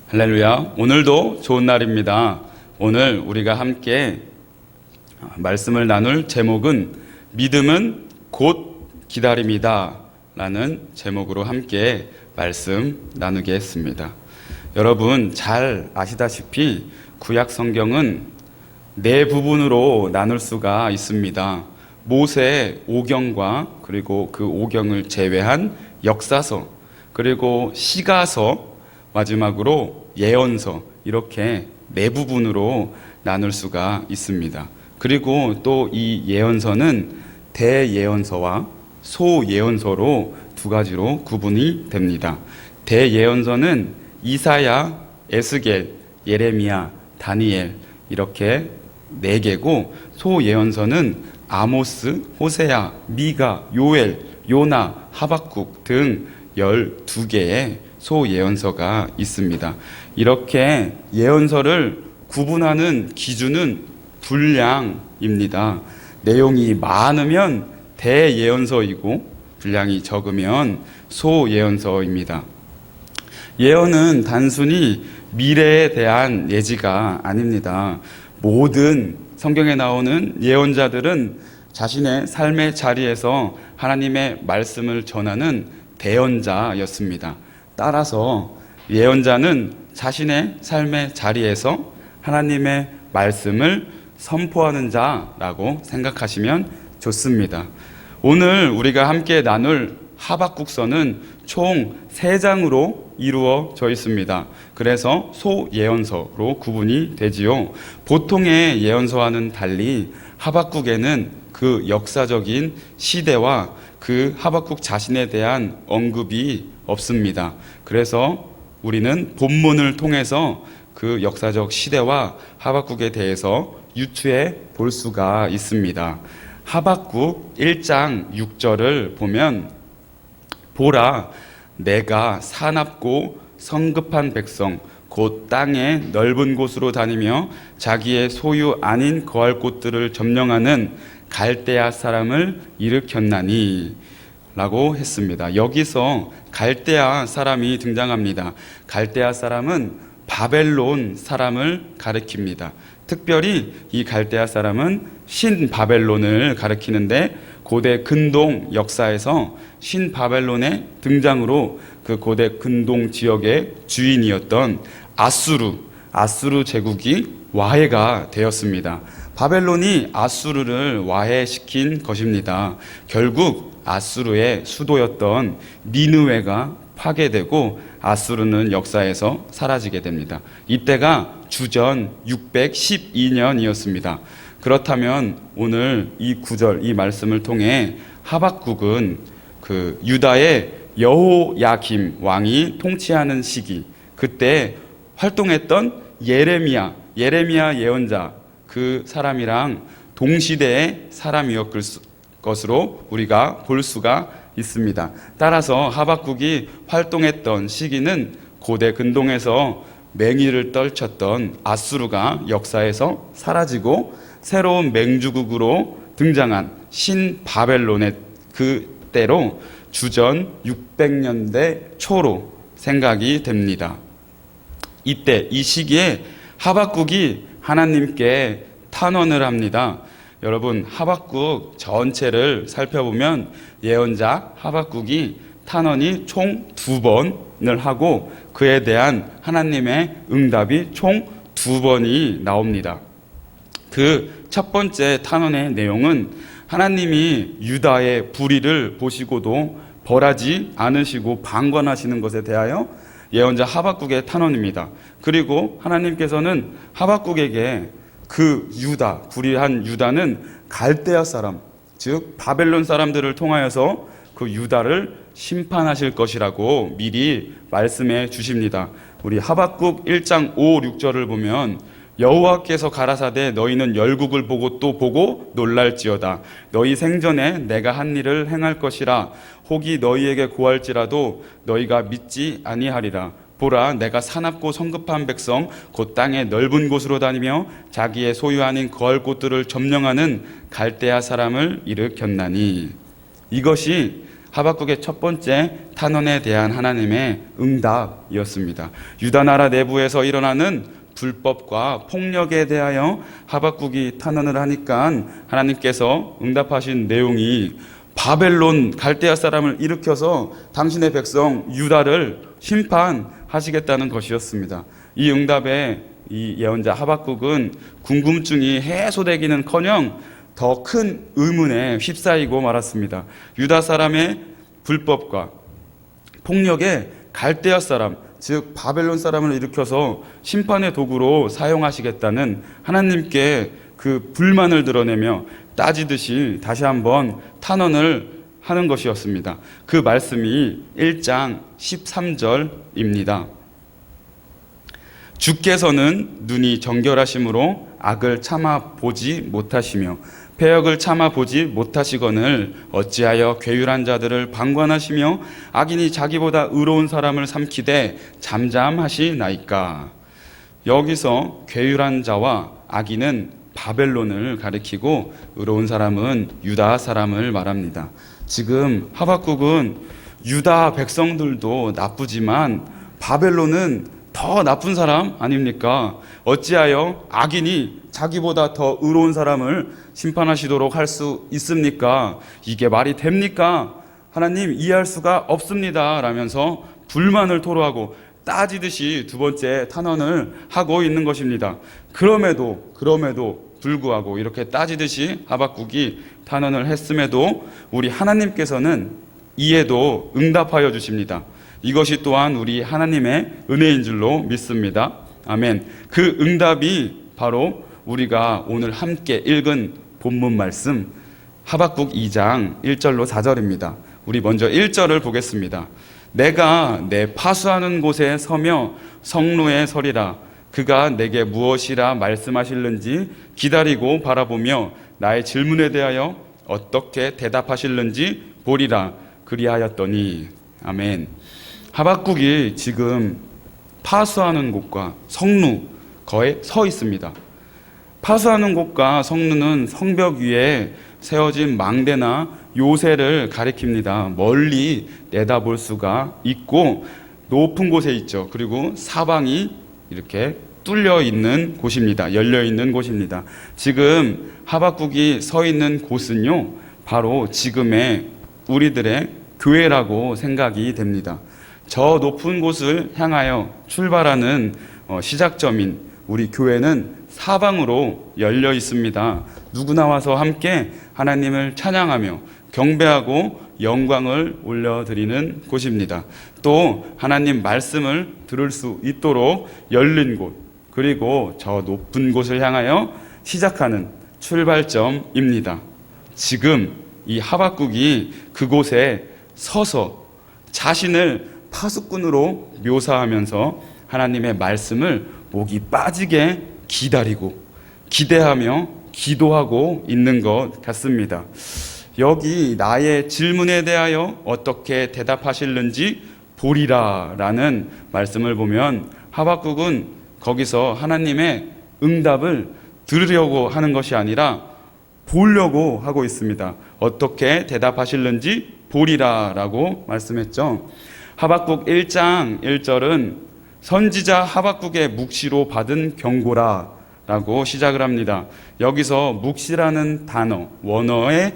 할렐루야. 오늘도 좋은 날입니다. 오늘 우리가 함께 말씀을 나눌 제목은 믿음은 곧 기다림이다 라는 제목으로 함께 말씀 나누게 했습니다. 여러분 잘 아시다시피 구약 성경은 네 부분으로 나눌 수가 있습니다. 모세 오경과 그리고 그 오경을 제외한 역사서, 그리고 시가서, 마지막으로 예언서, 이렇게 네 부분으로 나눌 수가 있습니다. 그리고 또 이 예언서는 대예언서와 소예언서로 두 가지로 구분이 됩니다. 대예언서는 이사야, 에스겔, 예레미야, 다니엘 이렇게 네 개고, 소예언서는 아모스, 호세야, 미가, 요엘, 요나, 하박국 등 12개의 소예언서가 있습니다. 이렇게 예언서를 구분하는 기준은 분량입니다. 내용이 많으면 대예언서이고 분량이 적으면 소예언서입니다. 예언은 단순히 미래에 대한 예지가 아닙니다. 모든 성경에 나오는 예언자들은 자신의 삶의 자리에서 하나님의 말씀을 전하는 대언자였습니다. 따라서 예언자는 자신의 삶의 자리에서 하나님의 말씀을 선포하는 자라고 생각하시면 좋습니다. 오늘 우리가 함께 나눌 하박국서는 총 3장으로 이루어져 있습니다. 그래서 소예언서로 구분이 되지요. 보통의 예언서와는 달리 하박국에는 그 역사적인 시대와 그 하박국 자신에 대한 언급이 없습니다. 그래서 우리는 본문을 통해서 그 역사적 시대와 하박국에 대해서 유추해 볼 수가 있습니다. 하박국 1장 6절을 보면, 보라, 내가 사납고 성급한 백성 곧 땅의 넓은 곳으로 다니며 자기의 소유 아닌 거할 곳들을 점령하는 갈대아 사람을 일으켰나니 라고 했습니다. 여기서 갈대아 사람이 등장합니다. 갈대아 사람은 바벨론 사람을 가리킵니다. 특별히 이 갈대아 사람은 신바벨론을 가리키는데, 고대 근동 역사에서 신바벨론의 등장으로 그 고대 근동 지역의 주인이었던 아수르 제국이 와해가 되었습니다. 바벨론이 아수르를 와해시킨 것입니다. 결국 아수르의 수도였던 니느웨가 파괴되고 아수르는 역사에서 사라지게 됩니다. 이때가 주전 612년이었습니다. 그렇다면 오늘 이 구절, 이 말씀을 통해 하박국은 그 유다의 여호야김 왕이 통치하는 시기, 그때 활동했던 예레미야 예언자, 그 사람이랑 동시대의 사람이었을 것으로 우리가 볼 수가 있습니다. 따라서 하박국이 활동했던 시기는 고대 근동에서 맹위를 떨쳤던 아수르가 역사에서 사라지고 새로운 맹주국으로 등장한 신바벨론의 그때로 주전 600년대 초로 생각이 됩니다. 이때 이 시기에 하박국이 하나님께 탄원을 합니다. 여러분, 하박국 전체를 살펴보면 예언자 하박국이 탄원이 총 2번을 하고 그에 대한 하나님의 응답이 총 2번이 나옵니다. 그 첫 번째 탄원의 내용은 하나님이 유다의 불의를 보시고도 벌하지 않으시고 방관하시는 것에 대하여 예언자 하박국의 탄원입니다. 그리고 하나님께서는 하박국에게 그 유다, 불의한 유다는 갈대아 사람, 즉 바벨론 사람들을 통하여서 그 유다를 심판하실 것이라고 미리 말씀해 주십니다. 우리 하박국 1장 5, 6절을 보면, 여호와께서 가라사대 너희는 열국을 보고 또 보고 놀랄지어다. 너희 생전에 내가 한 일을 행할 것이라. 혹이 너희에게 고할지라도 너희가 믿지 아니하리라. 보라, 내가 사납고 성급한 백성 곧 땅의 넓은 곳으로 다니며 자기의 소유 아닌 거할 곳들을 점령하는 갈대아 사람을 일으켰나니. 이것이 하박국의 첫 번째 탄원에 대한 하나님의 응답이었습니다. 유다 나라 내부에서 일어나는 불법과 폭력에 대하여 하박국이 탄원을 하니까 하나님께서 응답하신 내용이 바벨론 갈대아 사람을 일으켜서 당신의 백성 유다를 심판하시겠다는 것이었습니다. 이 응답에 이 예언자 하박국은 궁금증이 해소되기는커녕 더 큰 의문에 휩싸이고 말았습니다. 유다 사람의 불법과 폭력에 갈대아 사람, 즉 바벨론 사람을 일으켜서 심판의 도구로 사용하시겠다는 하나님께 그 불만을 드러내며 따지듯이 다시 한번 탄원을 하는 것이었습니다. 그 말씀이 1장 13절입니다. 주께서는 눈이 정결하심으로 악을 참아 보지 못하시며 패역을 참아 보지 못하시거늘 어찌하여 괴율한 자들을 방관하시며 악인이 자기보다 의로운 사람을 삼키되 잠잠하시나이까. 여기서 괴율한 자와 악인은 바벨론을 가리키고 의로운 사람은 유다 사람을 말합니다. 지금 하박국은 유다 백성들도 나쁘지만 바벨론은 더 나쁜 사람 아닙니까? 어찌하여 악인이 자기보다 더 의로운 사람을 심판하시도록 할 수 있습니까? 이게 말이 됩니까? 하나님 이해할 수가 없습니다 라면서 불만을 토로하고 따지듯이 두 번째 탄원을 하고 있는 것입니다. 그럼에도 불구하고 이렇게 따지듯이 하박국이 탄원을 했음에도 우리 하나님께서는 이에도 응답하여 주십니다. 이것이 또한 우리 하나님의 은혜인 줄로 믿습니다. 아멘. 그 응답이 바로 우리가 오늘 함께 읽은 본문 말씀 하박국 2장 1절로 4절입니다. 우리 먼저 1절을 보겠습니다. 내가 내 파수하는 곳에 서며 성루에 서리라. 그가 내게 무엇이라 말씀하실는지 기다리고 바라보며 나의 질문에 대하여 어떻게 대답하실는지 보리라. 그리하였더니. 아멘. 하박국이 지금 파수하는 곳과 성루 거에 서 있습니다. 파수하는 곳과 성루는 성벽 위에 세워진 망대나 요새를 가리킵니다. 멀리 내다볼 수가 있고 높은 곳에 있죠. 그리고 사방이 이렇게 뚫려 있는 곳입니다. 열려 있는 곳입니다. 지금 하박국이 서 있는 곳은요, 바로 지금의 우리들의 교회라고 생각이 됩니다. 저 높은 곳을 향하여 출발하는 시작점인 우리 교회는 사방으로 열려 있습니다. 누구나 와서 함께 하나님을 찬양하며 경배하고 영광을 올려드리는 곳입니다. 또 하나님 말씀을 들을 수 있도록 열린 곳, 그리고 저 높은 곳을 향하여 시작하는 출발점입니다. 지금 이 하박국이 그곳에 서서 자신을 파수꾼으로 묘사하면서 하나님의 말씀을 목이 빠지게 기다리고 기대하며 기도하고 있는 것 같습니다. 여기 나의 질문에 대하여 어떻게 대답하실는지 보리라 라는 말씀을 보면 하박국은 거기서 하나님의 응답을 들으려고 하는 것이 아니라 보려고 하고 있습니다. 어떻게 대답하실는지 보리라 라고 말씀했죠. 하박국 1장 1절은 선지자 하박국의 묵시로 받은 경고라 라고 시작을 합니다. 여기서 묵시라는 단어, 원어의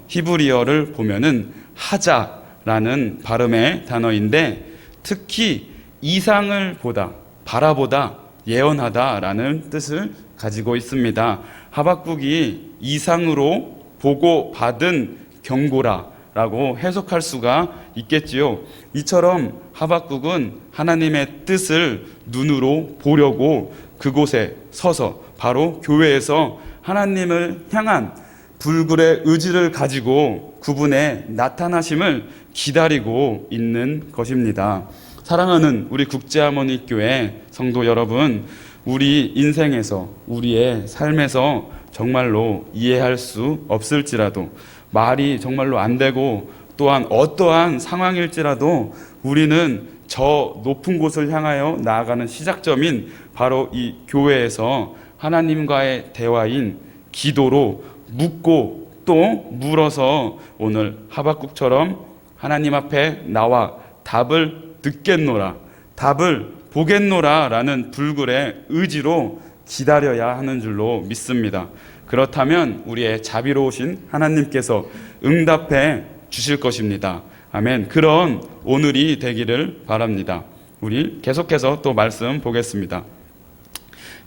히브리어를 보면은 하자라는 발음의 단어인데 특히 이상을 보다, 바라보다, 예언하다라는 뜻을 가지고 있습니다. 하박국이 이상으로 보고 받은 경고라라고 해석할 수가 있겠지요. 이처럼 하박국은 하나님의 뜻을 눈으로 보려고 그곳에 서서 바로 교회에서 하나님을 향한 불굴의 의지를 가지고 그분의 나타나심을 기다리고 있는 것입니다. 사랑하는 우리 국제하모니교회 성도 여러분, 우리 인생에서, 우리의 삶에서 정말로 이해할 수 없을지라도, 말이 정말로 안 되고 또한 어떠한 상황일지라도 우리는 저 높은 곳을 향하여 나아가는 시작점인 바로 이 교회에서 하나님과의 대화인 기도로 묻고 또 물어서 오늘 하박국처럼 하나님 앞에 나와 답을 듣겠노라, 답을 보겠노라 라는 불굴의 의지로 기다려야 하는 줄로 믿습니다. 그렇다면 우리의 자비로우신 하나님께서 응답해 주실 것입니다. 아멘. 그런 오늘이 되기를 바랍니다. 우리 계속해서 또 말씀 보겠습니다.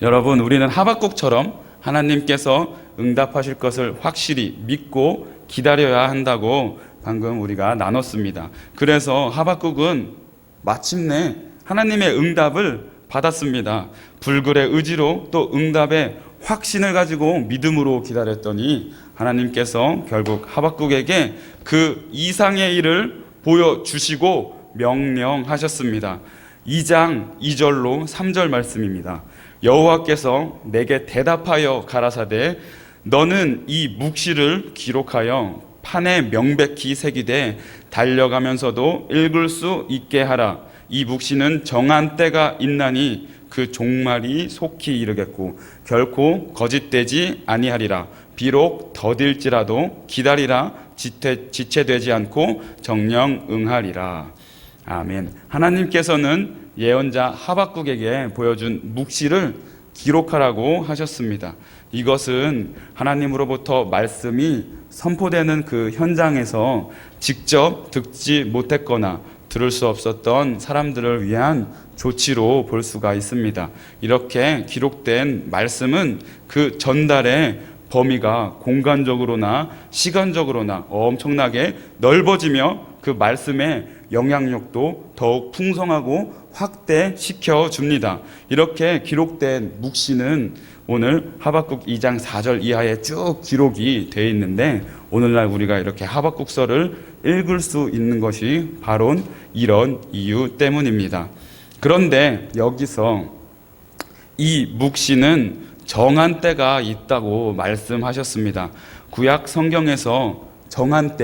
여러분, 우리는 하박국처럼 하나님께서 응답하실 것을 확실히 믿고 기다려야 한다고 방금 우리가 나눴습니다. 그래서 하박국은 마침내 하나님의 응답을 받았습니다. 불굴의 의지로 또 응답의 확신을 가지고 믿음으로 기다렸더니 하나님께서 결국 하박국에게 그 이상의 일을 보여주시고 명령하셨습니다. 2장 2절로 3절 말씀입니다. 여호와께서 내게 대답하여 가라사대 너는 이 묵시를 기록하여 판에 명백히 새기되 달려가면서도 읽을 수 있게 하라. 이 묵시는 정한 때가 있나니 그 종말이 속히 이르겠고 결코 거짓되지 아니하리라. 비록 더딜지라도 기다리라. 지체되지 않고 정령 응하리라. 아멘. 하나님께서는 예언자 하박국에게 보여준 묵시를 기록하라고 하셨습니다. 이것은 하나님으로부터 말씀이 선포되는 그 현장에서 직접 듣지 못했거나 들을 수 없었던 사람들을 위한 조치로 볼 수가 있습니다. 이렇게 기록된 말씀은 그 전달의 범위가 공간적으로나 시간적으로나 엄청나게 넓어지며 그 말씀의 영향력도 더욱 풍성하고 확대시켜 줍니다. 이렇게 기록된 묵시는 오늘 하박국 2장 4절 이하에 쭉 기록이 되어 있는데 오늘날 우리가 이렇게 하박국서를 읽을 수 있는 것이 바로 이런 이유 때문입니다. 그런데 여기서 이 묵시는 정한 때가 있다고 말씀하셨습니다. 구약 성경에서 정한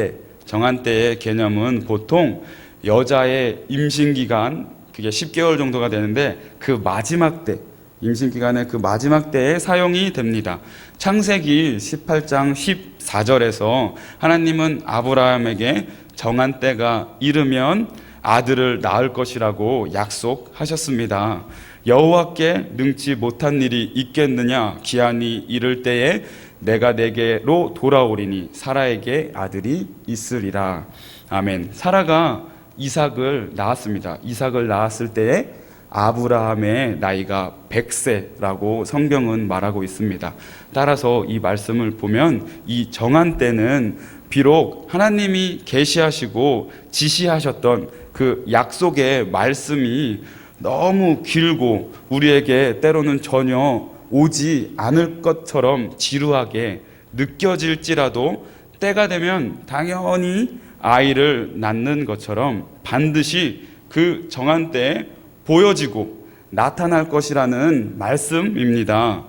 때의 개념은 보통 여자의 임신기간, 그게 10개월 정도가 되는데 그 마지막 때, 임신기간의 그 마지막 때에 사용이 됩니다. 창세기 18장 14절에서 하나님은 아브라함에게 정한 때가 이르면 아들을 낳을 것이라고 약속하셨습니다. 여호와께 능치 못한 일이 있겠느냐? 기한이 이를 때에 내가 내게로 돌아오리니 사라에게 아들이 있으리라. 아멘. 사라가 이삭을 낳았습니다. 이삭을 낳았을 때에 아브라함의 나이가 100세라고 성경은 말하고 있습니다. 따라서 이 말씀을 보면 이 정한 때는 비록 하나님이 계시하시고 지시하셨던 그 약속의 말씀이 너무 길고 우리에게 때로는 전혀 오지 않을 것처럼 지루하게 느껴질지라도 때가 되면 당연히 아이를 낳는 것처럼 반드시 그 정한 때에 보여지고 나타날 것이라는 말씀입니다.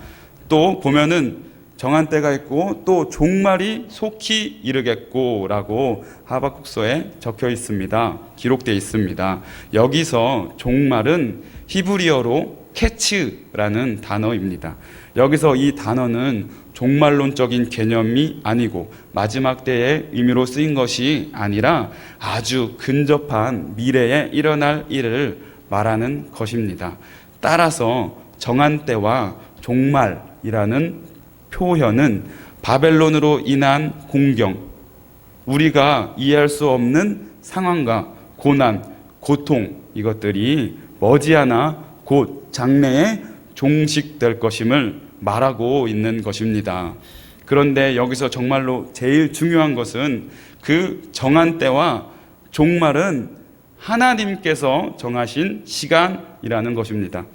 또 보면은 정한 때가 있고 또 종말이 속히 이르겠고 라고 하박국서에 적혀 있습니다. 기록되어 있습니다. 여기서 종말은 히브리어로 캐츠라는 단어입니다. 여기서 이 단어는 종말론적인 개념이 아니고 마지막 때의 의미로 쓰인 것이 아니라 아주 근접한 미래에 일어날 일을 말하는 것입니다. 따라서 정한 때와 종말이라는 표현은 바벨론으로 인한 공경, 우리가 이해할 수 없는 상황과 고난, 고통, 이것들이 머지않아 곧 장래에 종식될 것임을 말하고 있는 것입니다. 그런데 여기서 정말로 제일 중요한 것은 그 정한 때와 종말은 하나님께서 정하신 시간이라는 것입니다.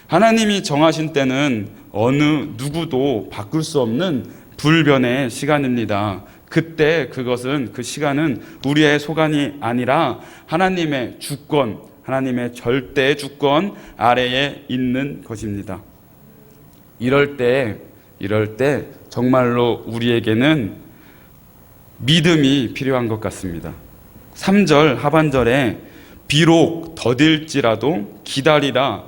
하나님이 정하신 때는 어느 누구도 바꿀 수 없는 불변의 시간입니다. 그때 그 시간은 우리의 소관이 아니라 하나님의 주권, 하나님의 절대 주권 아래에 있는 것입니다. 이럴 때 정말로 우리에게는 믿음이 필요한 것 같습니다. 3절 하반절에 비록 더딜지라도 기다리라,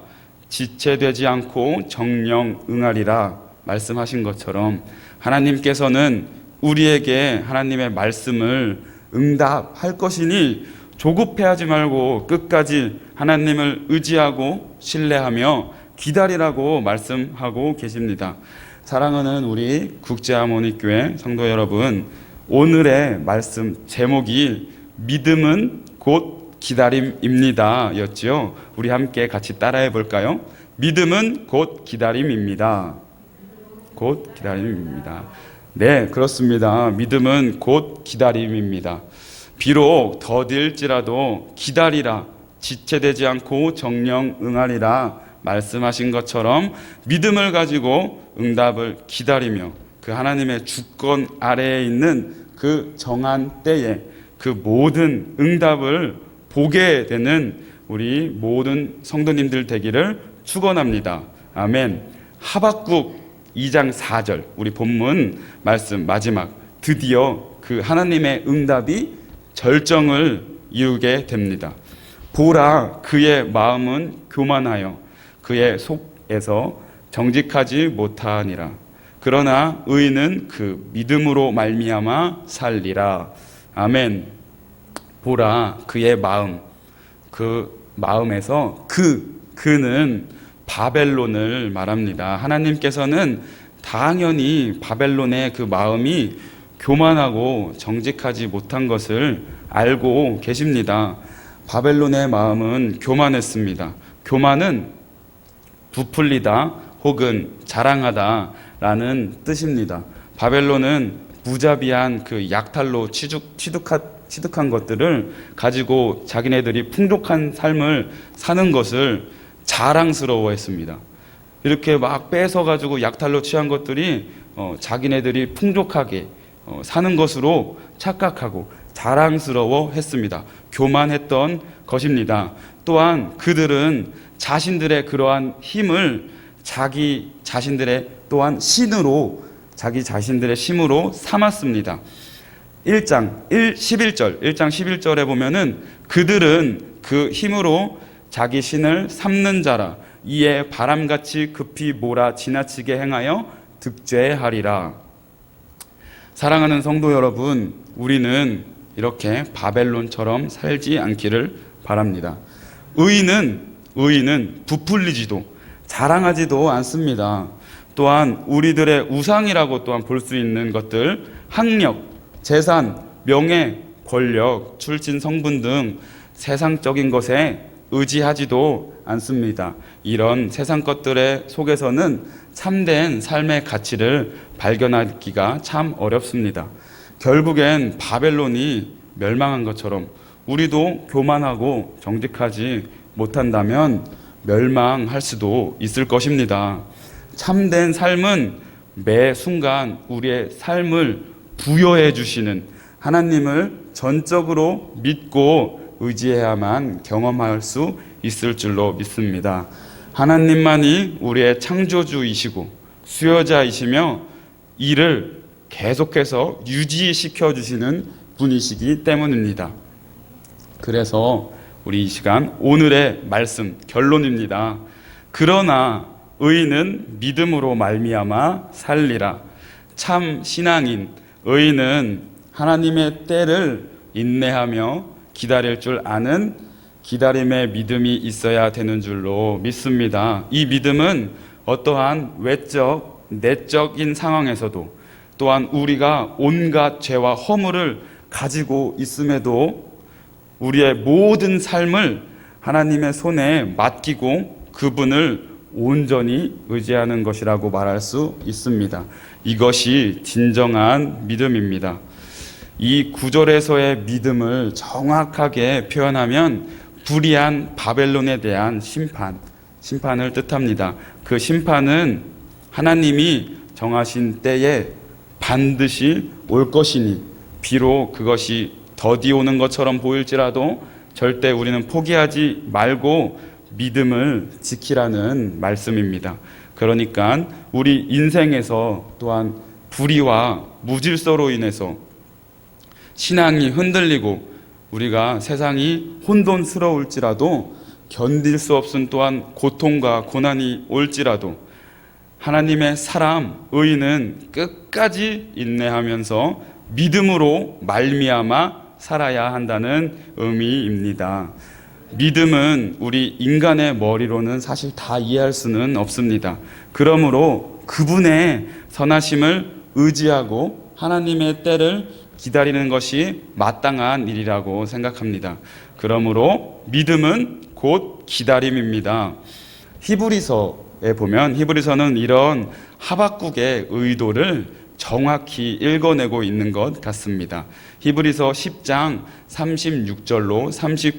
지체되지 않고 정령 응하리라 말씀하신 것처럼 하나님께서는 우리에게 하나님의 말씀을 응답할 것이니 조급해하지 말고 끝까지 하나님을 의지하고 신뢰하며 기다리라고 말씀하고 계십니다. 사랑하는 우리 국제하모니교회 성도 여러분, 오늘의 말씀 제목이 믿음은 곧 기다림입니다 였지요. 우리 함께 같이 따라해 볼까요? 믿음은 곧 기다림입니다. 곧 기다림입니다. 네, 그렇습니다. 믿음은 곧 기다림입니다. 비록 더딜지라도 기다리라, 지체되지 않고 정령 응하리라 말씀하신 것처럼 믿음을 가지고 응답을 기다리며 그 하나님의 주권 아래에 있는 그 정한 때에 그 모든 응답을 보게 되는 우리 모든 성도님들 되기를 축원합니다. 아멘. 하박국 2장 4절 우리 본문 말씀 마지막 드디어 그 하나님의 응답이 절정을 이루게 됩니다. 보라, 그의 마음은 교만하여 그의 속에서 정직하지 못하니라. 그러나 의인은 그 믿음으로 말미암아 살리라. 아멘. 보라, 그의 마음, 그 마음에서 그는 바벨론을 말합니다. 하나님께서는 당연히 바벨론의 그 마음이 교만하고 정직하지 못한 것을 알고 계십니다. 바벨론의 마음은 교만했습니다. 교만은 부풀리다 혹은 자랑하다라는 뜻입니다. 바벨론은 무자비한 그 약탈로 취득한 것들을 가지고 자기네들이 풍족한 삶을 사는 것을 자랑스러워했습니다. 이렇게 막 뺏어가지고 약탈로 취한 것들이 자기네들이 풍족하게 사는 것으로 착각하고 자랑스러워했습니다. 교만했던 것입니다. 또한 그들은 자신들의 그러한 힘을 자기 자신들의 또한 신으로 자기 자신들의 힘으로 삼았습니다. 1장 11절에 보면은 그들은 그 힘으로 자기 신을 삼는 자라. 이에 바람같이 급히 몰아 지나치게 행하여 득죄하리라. 사랑하는 성도 여러분, 우리는 이렇게 바벨론처럼 살지 않기를 바랍니다. 의인은 부풀리지도 자랑하지도 않습니다. 또한 우리들의 우상이라고 또한 볼 수 있는 것들, 학력, 재산, 명예, 권력, 출신 성분 등 세상적인 것에 의지하지도 않습니다. 이런 세상 것들의 속에서는 참된 삶의 가치를 발견하기가 참 어렵습니다. 결국엔 바벨론이 멸망한 것처럼 우리도 교만하고 정직하지 못한다면 멸망할 수도 있을 것입니다. 참된 삶은 매 순간 우리의 삶을 부여해 주시는 하나님을 전적으로 믿고 의지해야만 경험할 수 있을 줄로 믿습니다. 하나님만이 우리의 창조주이시고 수여자이시며 이를 계속해서 유지시켜 주시는 분이시기 때문입니다. 그래서 우리 이 시간 오늘의 말씀 결론입니다. 그러나 의인은 믿음으로 말미암아 살리라. 참 신앙인 의인은 하나님의 때를 인내하며 기다릴 줄 아는 기다림의 믿음이 있어야 되는 줄로 믿습니다. 이 믿음은 어떠한 외적, 내적인 상황에서도 또한 우리가 온갖 죄와 허물을 가지고 있음에도 우리의 모든 삶을 하나님의 손에 맡기고 그분을 온전히 의지하는 것이라고 말할 수 있습니다. 이것이 진정한 믿음입니다. 이 구절에서의 믿음을 정확하게 표현하면 불의한 바벨론에 대한 심판을 뜻합니다. 그 심판은 하나님이 정하신 때에 반드시 올 것이니 비록 그것이 더디 오는 것처럼 보일지라도 절대 우리는 포기하지 말고 믿음을 지키라는 말씀입니다. 그러니까 우리 인생에서 또한 불의와 무질서로 인해서 신앙이 흔들리고 우리가 세상이 혼돈스러울지라도 견딜 수 없은 또한 고통과 고난이 올지라도 하나님의 사람 의인은 끝까지 인내하면서 믿음으로 말미암아 살아야 한다는 의미입니다. 믿음은 우리 인간의 머리로는 사실 다 이해할 수는 없습니다. 그러므로 그분의 선하심을 의지하고 하나님의 때를 기다리는 것이 마땅한 일이라고 생각합니다. 그러므로 믿음은 곧 기다림입니다. 히브리서에 보면 히브리서는 이런 하박국의 의도를 정확히 읽어내고 있는 것 같습니다. 히브리서 10장 36절로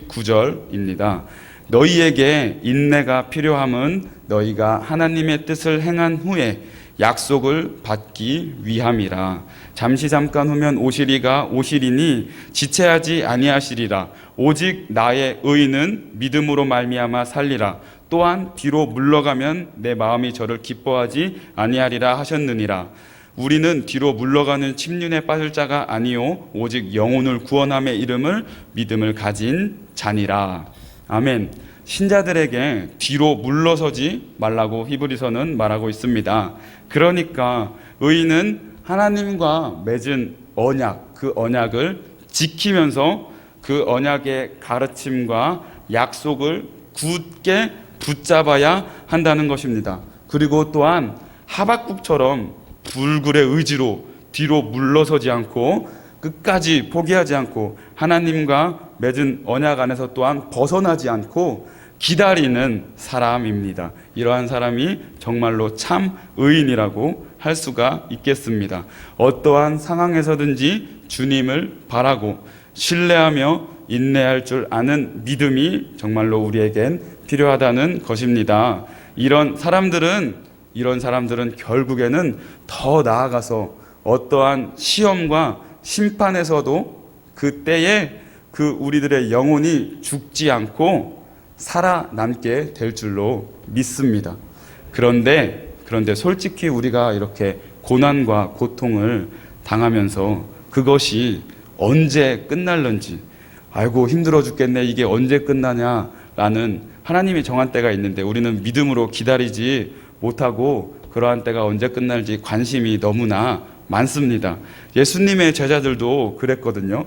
39절입니다. 너희에게 인내가 필요함은 너희가 하나님의 뜻을 행한 후에 약속을 받기 위함이라. 잠시 잠깐 후면 오시리가 오시리니 지체하지 아니하시리라. 오직 나의 의는 믿음으로 말미암아 살리라. 또한 뒤로 물러가면 내 마음이 저를 기뻐하지 아니하리라 하셨느니라. 우리는 뒤로 물러가는 침륜에 빠질 자가 아니요 오직 영혼을 구원함의 이름을 믿음을 가진 자니라. 아멘. 신자들에게 뒤로 물러서지 말라고 히브리서는 말하고 있습니다. 그러니까 의인은 하나님과 맺은 언약, 그 언약을 지키면서 그 언약의 가르침과 약속을 굳게 붙잡아야 한다는 것입니다. 그리고 또한 하박국처럼 불굴의 의지로 뒤로 물러서지 않고 끝까지 포기하지 않고 하나님과 맺은 언약 안에서 또한 벗어나지 않고 기다리는 사람입니다. 이러한 사람이 정말로 참 의인이라고 할 수가 있겠습니다. 어떠한 상황에서든지 주님을 바라고 신뢰하며 인내할 줄 아는 믿음이 정말로 우리에겐 필요하다는 것입니다. 이런 사람들은 결국에는 더 나아가서 어떠한 시험과 심판에서도 그때에 그 우리들의 영혼이 죽지 않고 살아남게 될 줄로 믿습니다. 그런데 솔직히 우리가 이렇게 고난과 고통을 당하면서 그것이 언제 끝날는지, 아이고 힘들어 죽겠네, 이게 언제 끝나냐라는 하나님이 정한 때가 있는데 우리는 믿음으로 기다리지 못하고 그러한 때가 언제 끝날지 관심이 너무나 많습니다. 예수님의 제자들도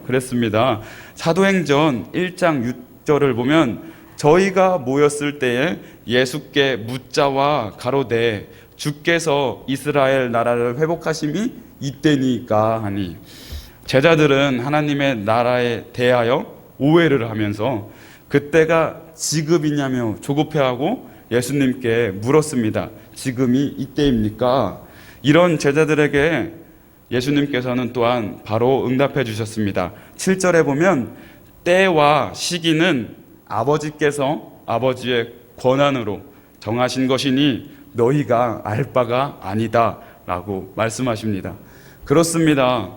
그랬습니다. 사도행전 1장 6절을 보면 저희가 모였을 때에 예수께 묻자와 가로되 주께서 이스라엘 나라를 회복하심이 이때니까 하니. 제자들은 하나님의 나라에 대하여 오해를 하면서 그때가 지금이냐며 조급해하고 예수님께 물었습니다. 지금이 이때입니까? 이런 제자들에게 예수님께서는 또한 바로 응답해 주셨습니다. 7절에 보면 때와 시기는 아버지께서 아버지의 권한으로 정하신 것이니 너희가 알 바가 아니다 라고 말씀하십니다. 그렇습니다.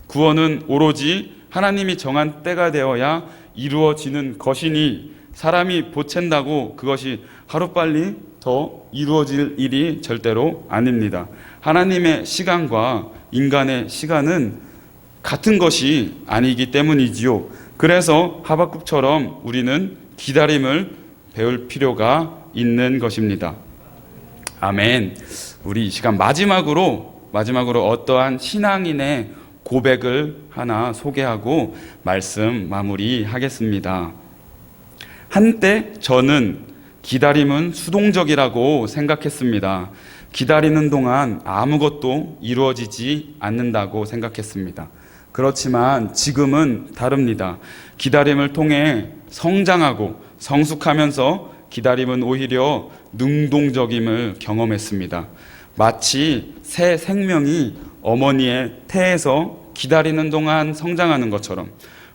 구원은 오로지 하나님이 정한 때가 되어야 이루어지는 것이니 사람이 보챈다고 그것이 하루빨리 더 이루어질 일이 절대로 아닙니다. 하나님의 시간과 인간의 시간은 같은 것이 아니기 때문이지요. 그래서 하박국처럼 우리는 기다림을 배울 필요가 있는 것입니다. 아멘. 우리 이 시간 마지막으로 어떠한 신앙인의 고백을 하나 소개하고 말씀 마무리하겠습니다. 한때 저는 기다림은 수동적이라고 생각했습니다. 기다리는 동안 아무것도 이루어지지 않는다고 생각했습니다. 그렇지만 지금은 다릅니다. 기다림을 통해 성장하고 성숙하면서 기다림은 오히려 능동적임을 경험했습니다. 마치 새 생명이 어머니의 태에서 기다리는 동안 성장하는 것처럼,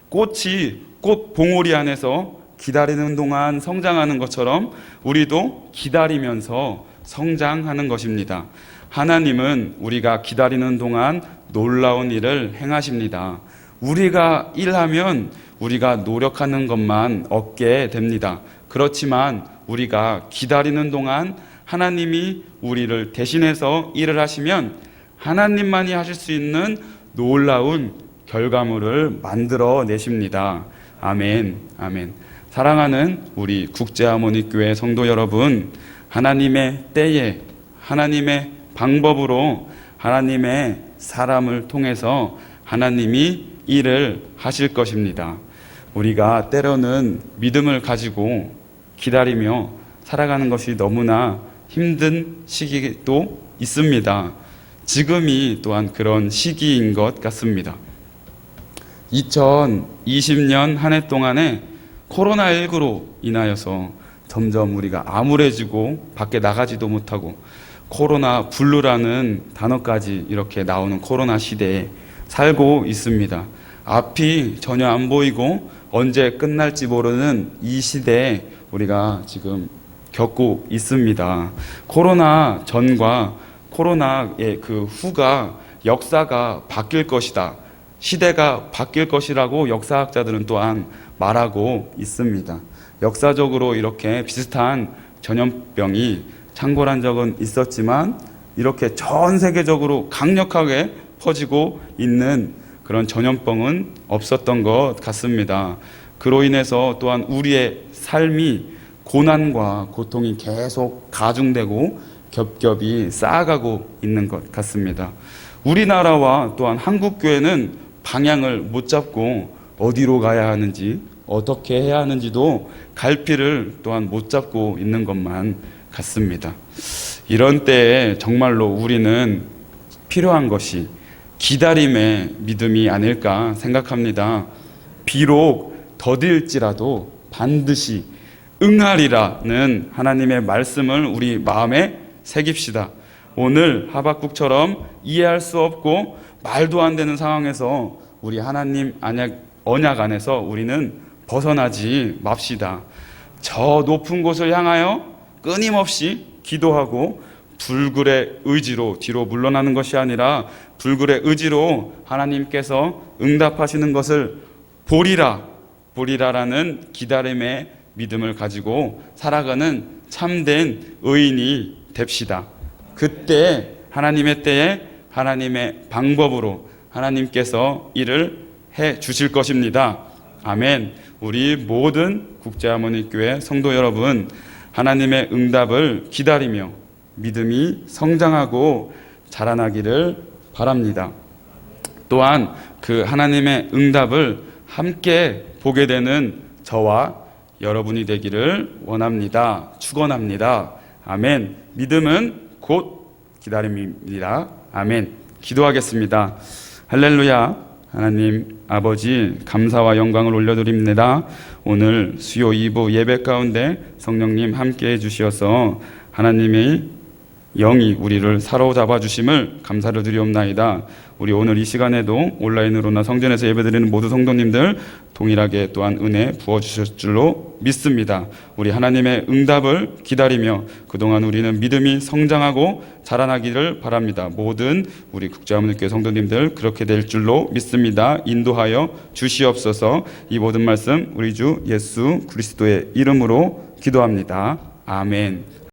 꽃이 꽃 봉오리 안에서 기다리는 동안 성장하는 것처럼 우리도 기다리면서 성장하는 것입니다. 하나님은 우리가 기다리는 동안 놀라운 일을 행하십니다. 우리가 일하면 우리가 노력하는 것만 얻게 됩니다. 그렇지만 우리가 기다리는 동안 하나님이 우리를 대신해서 일을 하시면 하나님만이 하실 수 있는 놀라운 결과물을 만들어 내십니다. 아멘, 아멘. 사랑하는 우리 국제하모니교회 성도 여러분, 하나님의 때에 하나님의 방법으로 하나님의 사람을 통해서 하나님이 일을 하실 것입니다. 우리가 때로는 믿음을 가지고 기다리며 살아가는 것이 너무나 힘든 시기도 있습니다. 지금이 또한 그런 시기인 것 같습니다. 2020년 한 해 동안에 코로나19로 인하여서 점점 우리가 암울해지고 밖에 나가지도 못하고 코로나 블루라는 단어까지 이렇게 나오는 코로나 시대에 살고 있습니다. 앞이 전혀 안 보이고 언제 끝날지 모르는 이 시대에 우리가 지금 겪고 있습니다. 코로나 전과 코로나의 그 후가 역사가 바뀔 것이다. 시대가 바뀔 것이라고 역사학자들은 또한 말하고 있습니다. 역사적으로 이렇게 비슷한 전염병이 창궐한 적은 있었지만 이렇게 전 세계적으로 강력하게 퍼지고 있는 그런 전염병은 없었던 것 같습니다. 그로 인해서 또한 우리의 삶이 고난과 고통이 계속 가중되고 겹겹이 쌓아가고 있는 것 같습니다. 우리나라와 또한 한국교회는 방향을 못 잡고 어디로 가야 하는지 어떻게 해야 하는지도 갈피를 또한 못 잡고 있는 것만 같습니다. 이런 때에 정말로 우리는 필요한 것이 기다림의 믿음이 아닐까 생각합니다. 비록 더딜지라도 반드시 응하리라는 하나님의 말씀을 우리 마음에 새깁시다. 오늘 하박국처럼 이해할 수 없고 말도 안 되는 상황에서 우리 하나님 언약 안에서 우리는 벗어나지 맙시다. 저 높은 곳을 향하여 끊임없이 기도하고 불굴의 의지로 뒤로 물러나는 것이 아니라 불굴의 의지로 하나님께서 응답하시는 것을 보리라라는 기다림의 믿음을 가지고 살아가는 참된 의인이 됩시다. 그때 하나님의 때에 하나님의 방법으로 하나님께서 일을 해 주실 것입니다. 아멘. 우리 모든 국제하모니교회 성도 여러분, 하나님의 응답을 기다리며 믿음이 성장하고 자라나기를 바랍니다. 또한 그 하나님의 응답을 함께 보게 되는 저와 여러분이 되기를 원합니다. 축원합니다. 아멘. 믿음은 곧 기다림입니다. 아멘. 기도하겠습니다. 할렐루야. 하나님 아버지 감사와 영광을 올려드립니다. 오늘 수요 2부 예배 가운데 성령님 함께해 주시어서 하나님의 영이 우리를 사로잡아 주심을 감사를 드리옵나이다. 우리 오늘 이 시간에도 온라인으로나 성전에서 예배드리는 모든 성도님들 동일하게 또한 은혜 부어주실 줄로 믿습니다. 우리 하나님의 응답을 기다리며 그동안 우리는 믿음이 성장하고 자라나기를 바랍니다. 모든 우리 국제하모니교회 성도님들 그렇게 될 줄로 믿습니다. 인도하여 주시옵소서. 이 모든 말씀 우리 주 예수 그리스도의 이름으로 기도합니다. 아멘.